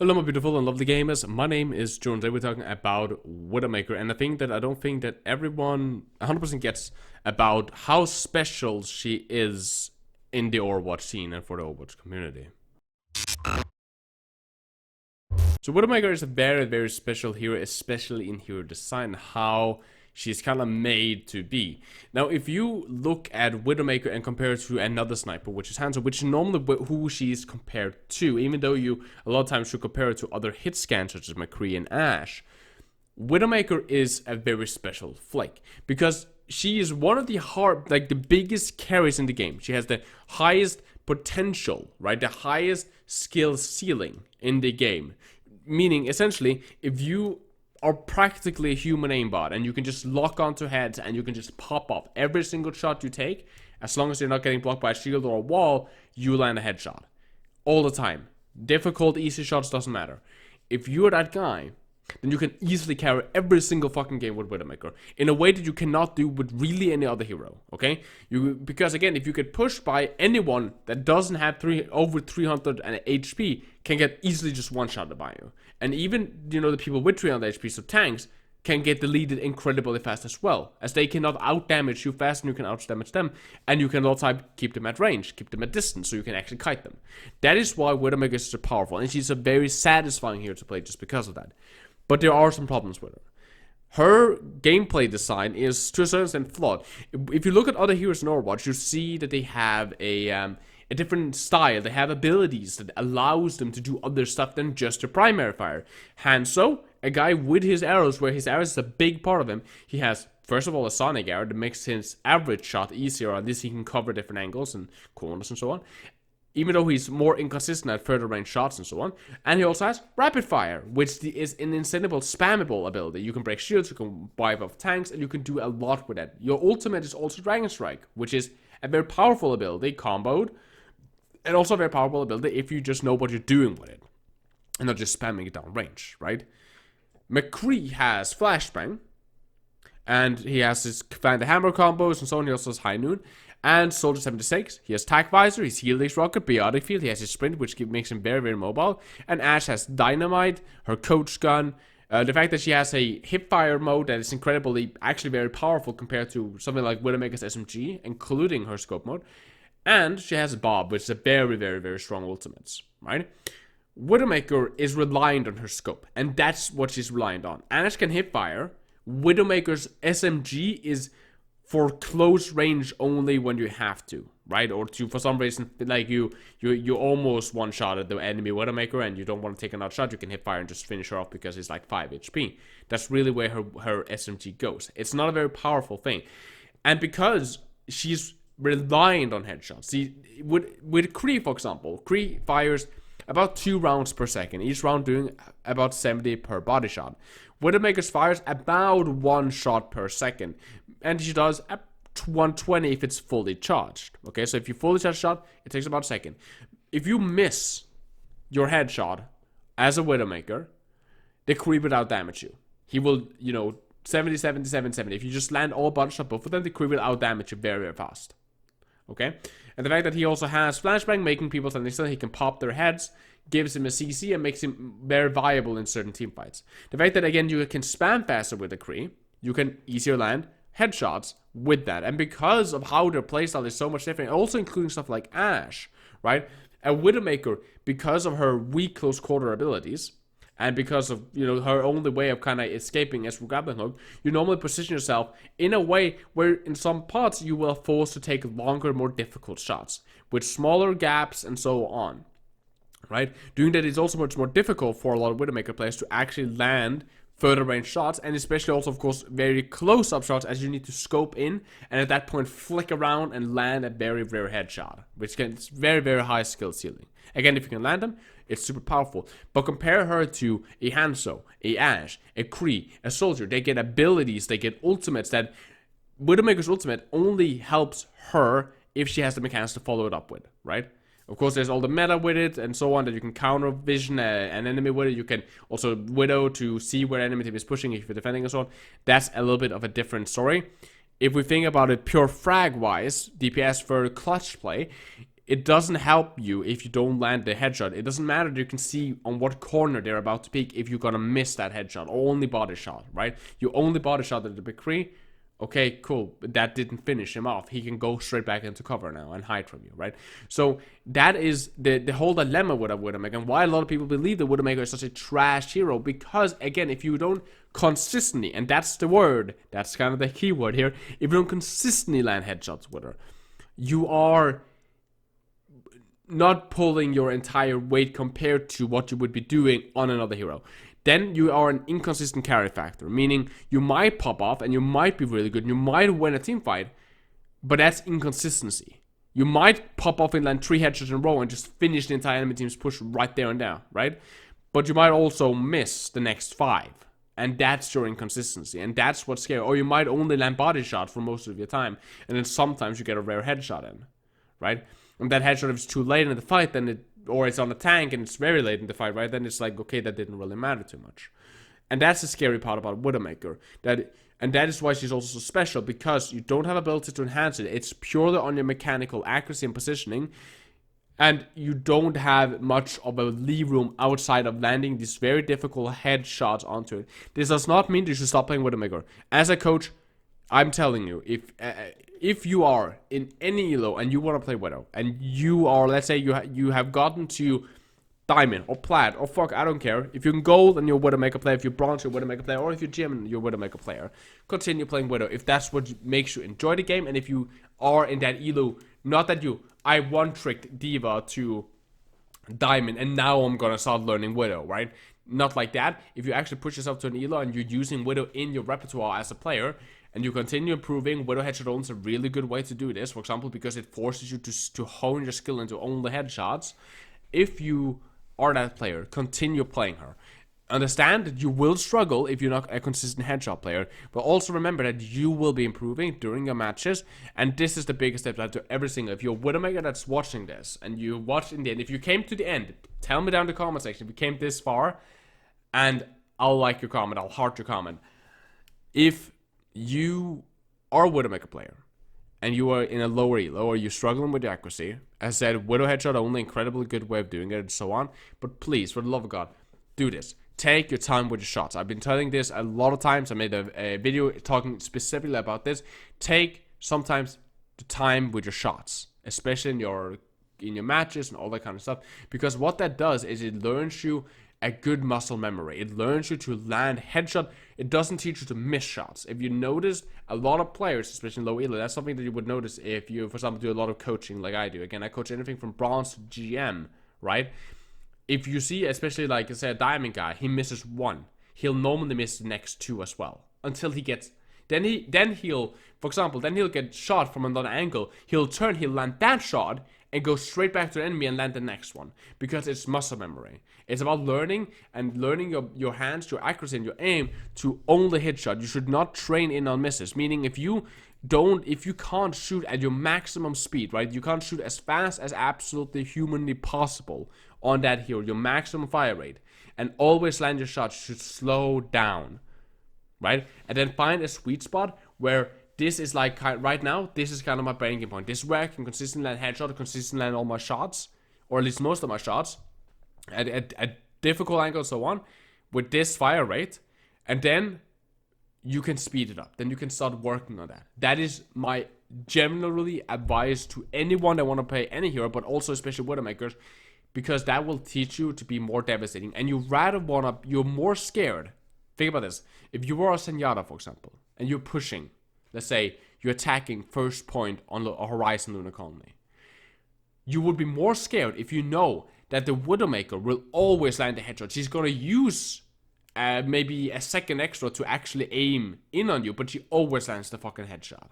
Hello, my beautiful and lovely gamers. My name is Jonal. Today we're talking about Widowmaker, and I don't think that everyone 100% gets about how special she is in the Overwatch scene and for the Overwatch community. So Widowmaker is a very, very special hero, especially in hero design, how she's kind of made to be. Now, if you look at Widowmaker and compare it to another sniper, which is Hanzo, which is normally who she's compared to, even though you a lot of times should compare it to other hit scans such as McCree and Ashe, Widowmaker is a very special flake because she is one of the biggest carries in the game. She has the highest potential, right? The highest skill ceiling in the game. Meaning, essentially, if you are practically a human aimbot and you can just lock onto heads and you can just pop off every single shot you take, as long as you're not getting blocked by a shield or a wall, you land a headshot. All the time. Difficult, easy shots, doesn't matter. If you're that guy, then you can easily carry every single fucking game with Widowmaker in a way that you cannot do with really any other hero, okay? Because again, if you get pushed by anyone that doesn't have over 300 HP, can get easily just one-shotted by you. And even, the people with 300 HP, so tanks, can get deleted incredibly fast as well, as they cannot out-damage you fast and you can out-damage them, and you can also keep them at range, keep them at distance, so you can actually kite them. That is why Widowmaker is so powerful, and she's a very satisfying hero to play just because of that. But there are some problems with her. Her gameplay design is to a certain extent flawed. If you look at other heroes in Overwatch, you see that they have a different style. They have abilities that allows them to do other stuff than just a primary fire. Hanzo, a guy with his arrows, where his arrows is a big part of him. He has, first of all, a sonic arrow that makes his average shot easier. On this, he can cover different angles and corners and so on, even though he's more inconsistent at further range shots and so on. And he also has Rapid Fire, which is an insanable, spammable ability. You can break shields, you can wipe off tanks, and you can do a lot with it. Your ultimate is also Dragon Strike, which is a very powerful ability, comboed, and also a very powerful ability if you just know what you're doing with it, and not just spamming it down range, right? McCree has Flashbang, and he has his Find the Hammer combos and so on. He also has High Noon. And Soldier 76, he has Tac Visor, he's Helix Rocket, Biotic Field, he has his Sprint, which makes him very, very mobile. And Ashe has Dynamite, her Coach Gun, the fact that she has a hipfire mode that is incredibly, actually very powerful compared to something like Widowmaker's SMG, including her scope mode. And she has Bob, which is a very, very, very strong ultimates, right? Widowmaker is reliant on her scope, and that's what she's reliant on. Ashe can hipfire. Widowmaker's SMG is for close range only when you have to, right? Or to, for some reason, like you almost one-shotted the enemy Widowmaker and you don't want to take another shot, you can hit fire and just finish her off because it's like 5 HP. That's really where her SMG goes. It's not a very powerful thing. And because she's reliant on headshots. See, with Kree, for example, Kree fires about 2 rounds per second, each round doing about 70 per body shot. Widowmaker's fires about 1 shot per second, and she does 120 if it's fully charged. Okay, so if you fully charge a shot, it takes about a second. If you miss your headshot as a Widowmaker, the Kree will out damage you. He will, 70, 70, 70, 70. If you just land all body shot both of them, the Kree will out damage you very, very fast. Okay, and the fact that he also has Flashbang, making people standing still, he can pop their heads, gives him a CC and makes him very viable in certain team fights. The fact that, again, you can spam faster with the Kree, you can easier land headshots with that. And because of how their playstyle is so much different, also including stuff like Ashe, right? A Widowmaker, because of her weak close quarter abilities, and because of, her only way of kind of escaping is through grappling hook, you normally position yourself in a way where in some parts you will force to take longer, more difficult shots with smaller gaps and so on, right? Doing that is also much more difficult for a lot of Widowmaker players to actually land further range shots, and especially also, of course, very close-up shots, as you need to scope in and at that point flick around and land a very, very headshot, which it's very, very high skill ceiling. Again, if you can land them, it's super powerful. But compare her to a Hanzo, a Ashe, a Kree, a Soldier. They get abilities, they get ultimates that Widowmaker's ultimate only helps her if she has the mechanics to follow it up with, right? Of course, there's all the meta with it and so on, that you can counter vision an enemy with it. You can also Widow to see where enemy team is pushing if you're defending and so on. That's a little bit of a different story. If we think about it pure frag-wise, DPS for clutch play, it doesn't help you if you don't land the headshot. It doesn't matter that you can see on what corner they're about to peek if you're gonna miss that headshot. Only body shot, right? You only body shot at the big three. Okay, cool. But that didn't finish him off. He can go straight back into cover now and hide from you, right? So that is the whole dilemma with a Widowmaker, and why a lot of people believe the Widowmaker is such a trash hero. Because again, if you don't consistently, and that's the word, that's kind of the key word here, if you don't consistently land headshots with her, you are not pulling your entire weight compared to what you would be doing on another hero. Then you are an inconsistent carry factor, meaning you might pop off and you might be really good and you might win a team fight, but that's inconsistency. You might pop off and land 3 headshots in a row and just finish the entire enemy team's push right there and now, right? But you might also miss the next 5, and that's your inconsistency, and that's what's scary. Or you might only land body shot for most of your time, and then sometimes you get a rare headshot in, right? And that headshot, if it's too late in the fight, then or it's on a tank and it's very late in the fight, right? Then it's like, okay, that didn't really matter too much. And that's the scary part about Widowmaker. And that is why she's also so special, because you don't have ability to enhance it. It's purely on your mechanical accuracy and positioning. And you don't have much of a leave room outside of landing these very difficult headshots onto it. This does not mean you should stop playing Widowmaker. As a coach, I'm telling you, if you are in any elo and you want to play Widow, and you are, let's say you have gotten to Diamond or Plat or fuck, I don't care. If you're in Gold and you're a Widowmaker player, if you're Bronze, you're a Widowmaker player, or if you're Gem and you're a Widowmaker player, continue playing Widow if that's what makes you enjoy the game. And if you are in that elo, not that I one-tricked Diva to Diamond and now I'm gonna start learning Widow, right? Not like that. If you actually push yourself to an elo and you're using Widow in your repertoire as a player, and you continue improving, Widow headshot only is a really good way to do this, for example, because it forces you to hone your skill into only headshots. If you are that player, continue playing her. Understand that you will struggle if you're not a consistent headshot player, but also remember that you will be improving during your matches, and this is the biggest step to every single. If you're a Widowmaker that's watching this, and you watched in the end, if you came to the end, tell me down in the comment section if you came this far, and I'll like your comment, I'll heart your comment. If you are a Widowmaker player and you are in a lower elo or you're struggling with the accuracy, as I said, Widow headshot only, incredibly good way of doing it and so on, but please, for the love of God, do this. Take your time with your shots. I've been telling this a lot of times. I made a video talking specifically about this. Take sometimes the time with your shots, especially in your matches and all that kind of stuff, because what that does is it learns you a good muscle memory. It learns you to land headshot. It doesn't teach you to miss shots. If you notice, a lot of players, especially in low elo, that's something that you would notice if you, for example, do a lot of coaching like I do. Again, I coach anything from Bronze to GM, right? If you see, especially like, say, a Diamond guy, he misses 1. He'll normally miss the next 2 as well. Until he gets... Then he'll, for example, then he'll get shot from another angle. He'll turn, he'll land that shot, and go straight back to the enemy and land the next one. Because it's muscle memory. It's about learning your hands, your accuracy, and your aim to only hit shot. You should not train in on misses. Meaning if you can't shoot at your maximum speed, right? You can't shoot as fast as absolutely humanly possible on that hero, your maximum fire rate, and always land your shots, you should slow down, right? And then find a sweet spot where this is like, right now, this is kind of my breaking point. This is where I can consistently land headshot, consistently land all my shots, or at least most of my shots, at difficult angles, so on, with this fire rate, and then you can speed it up. Then you can start working on that. That is my generally advice to anyone that want to play any hero, but also especially Widowmakers, because that will teach you to be more devastating. And you're more scared. Think about this. If you were a Zenyatta, for example, and you're pushing, let's say you're attacking first point on the Horizon Lunar Colony, you would be more scared if you know that the Widowmaker will always land the headshot. She's going to use maybe a second extra to actually aim in on you, but she always lands the fucking headshot.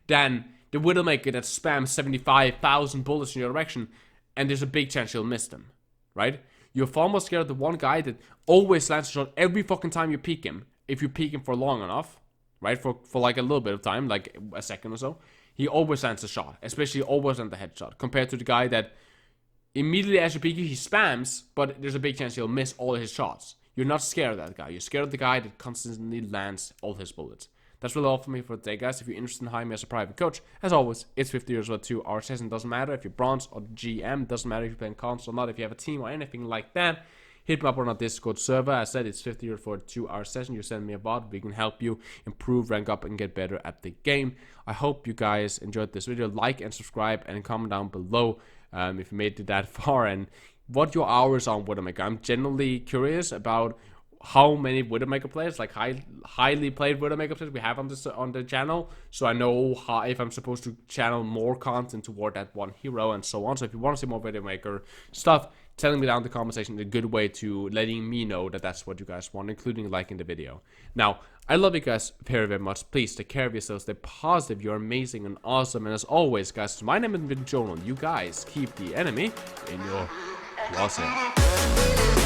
Than the Widowmaker that spams 75,000 bullets in your direction, and there's a big chance she'll miss them, right? You're far more scared of the one guy that always lands a shot every fucking time you peek him. If you peek him for long enough, right? For like a little bit of time, like a second or so, he always lands a shot, especially always lands the headshot, compared to the guy that immediately as you peek you, he spams, but there's a big chance he'll miss all his shots. You're not scared of that guy. You're scared of the guy that constantly lands all his bullets. That's really all for me for today, guys. If you're interested in hiring me as a private coach, as always, it's 50 euros for a 2-hour session. Doesn't matter if you're bronze or GM, doesn't matter if you're playing console or not, if you have a team or anything like that. Hit me up on our Discord server. I said it's 50 euros for a 2-hour session. You send me a bot, we can help you improve, rank up, and get better at the game. I hope you guys enjoyed this video. Like and subscribe and comment down below if you made it that far and what your hours on Widowmaker. I'm genuinely curious about how many Widowmaker players, like highly played Widowmaker players we have on the channel, so I know how, if I'm supposed to channel more content toward that one hero and so on. So if you want to see more Widowmaker stuff, telling me down in the comment section is a good way to letting me know that that's what you guys want, including liking the video. Now, I love you guys very, very much. Please take care of yourselves, stay positive, you're amazing and awesome, and as always, guys, my name is Jonal. You guys keep the enemy in your closet.